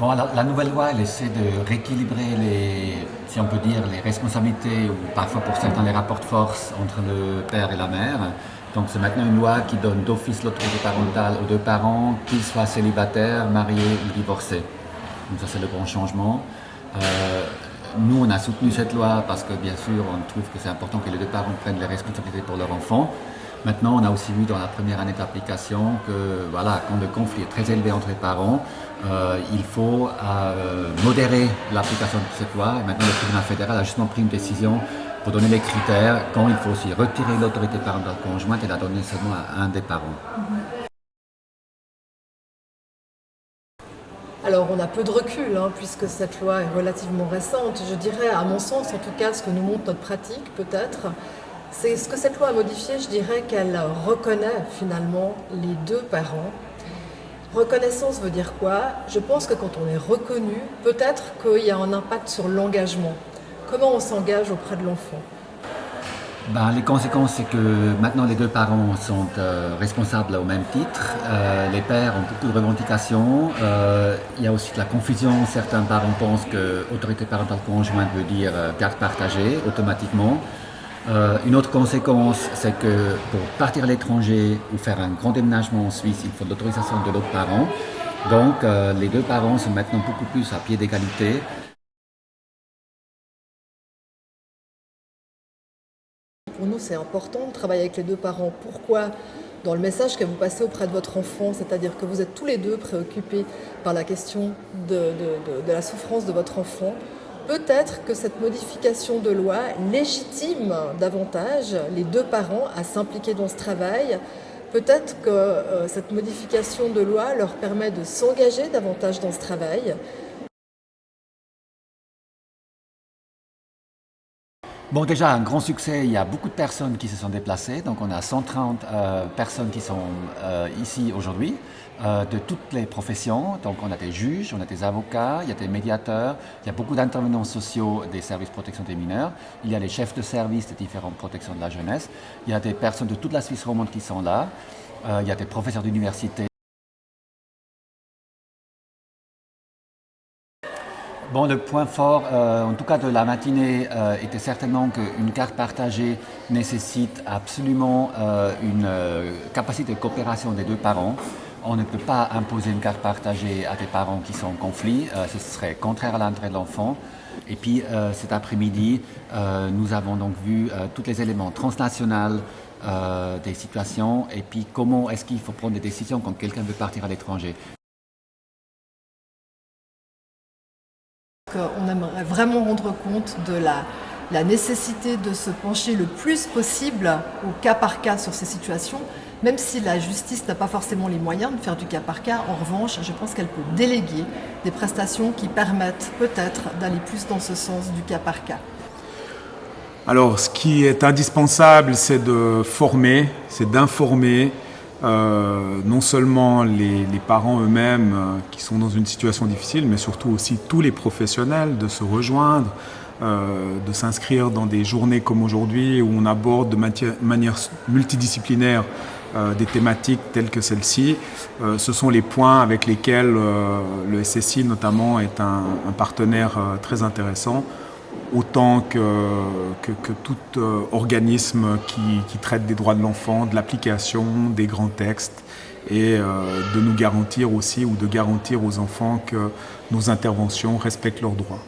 Bon, la nouvelle loi, elle essaie de rééquilibrer si on peut dire, les responsabilités ou parfois pour certains les rapports de force entre le père et la mère. Donc c'est maintenant une loi qui donne d'office l'autorité parentale aux deux parents, qu'ils soient célibataires, mariés ou divorcés. Donc ça c'est le grand changement. Euh, Nous on a soutenu cette loi parce que bien sûr on trouve que c'est important que les deux parents prennent les responsabilités pour leur enfant. Maintenant, on a aussi vu dans la première année d'application que voilà, quand le conflit est très élevé entre les parents, il faut modérer l'application de cette loi. Et maintenant, le tribunal fédéral a justement pris une décision pour donner les critères quand il faut aussi retirer l'autorité parentale conjointe et la donner seulement à un des parents. Alors on a peu de recul, puisque cette loi est relativement récente. Je dirais, à mon sens, en tout cas, ce que nous montre notre pratique, peut-être, c'est ce que cette loi a modifié, je dirais qu'elle reconnaît finalement les deux parents. Reconnaissance veut dire quoi? Je pense que quand on est reconnu, peut-être qu'il y a un impact sur l'engagement. Comment on s'engage auprès de l'enfant? Ben, les conséquences, c'est que maintenant les deux parents sont responsables au même titre. Les pères ont beaucoup de revendications. Il y a aussi de la confusion. Certains parents pensent que autorité parentale conjointe veut dire garde partagée automatiquement. Une autre conséquence, c'est que pour partir à l'étranger ou faire un grand déménagement en Suisse, il faut l'autorisation de l'autre parent. Donc les deux parents sont maintenant beaucoup plus à pied d'égalité. Pour nous, c'est important de travailler avec les deux parents. Pourquoi? Dans le message que vous passez auprès de votre enfant, c'est-à-dire que vous êtes tous les deux préoccupés par la question de la souffrance de votre enfant, peut-être que cette modification de loi légitime davantage les deux parents à s'impliquer dans ce travail. Peut-être que cette modification de loi leur permet de s'engager davantage dans ce travail. Bon, déjà, un grand succès, il y a beaucoup de personnes qui se sont déplacées. Donc, on a 130 personnes qui sont ici aujourd'hui, de toutes les professions. Donc, on a des juges, on a des avocats, il y a des médiateurs, il y a beaucoup d'intervenants sociaux des services de protection des mineurs. Il y a les chefs de service des différentes protections de la jeunesse. Il y a des personnes de toute la Suisse romande qui sont là. Il y a des professeurs d'université. Bon, le point fort, en tout cas de la matinée, était certainement qu'une carte partagée nécessite absolument une capacité de coopération des deux parents. On ne peut pas imposer une carte partagée à des parents qui sont en conflit, ce serait contraire à l'intérêt de l'enfant. Et puis cet après-midi, nous avons donc vu tous les éléments transnationaux des situations et puis comment est-ce qu'il faut prendre des décisions quand quelqu'un veut partir à l'étranger. On aimerait vraiment rendre compte de la nécessité de se pencher le plus possible au cas par cas sur ces situations, même si la justice n'a pas forcément les moyens de faire du cas par cas. En revanche, je pense qu'elle peut déléguer des prestations qui permettent peut-être d'aller plus dans ce sens du cas par cas. Alors, ce qui est indispensable, c'est de former, c'est d'informer non seulement les parents eux-mêmes qui sont dans une situation difficile, mais surtout aussi tous les professionnels de se rejoindre, de s'inscrire dans des journées comme aujourd'hui où on aborde de manière multidisciplinaire des thématiques telles que celle-ci. Ce sont les points avec lesquels le SSI notamment est un partenaire très intéressant, autant que tout organisme qui traite des droits de l'enfant, de l'application des grands textes et de nous garantir aussi ou de garantir aux enfants que nos interventions respectent leurs droits.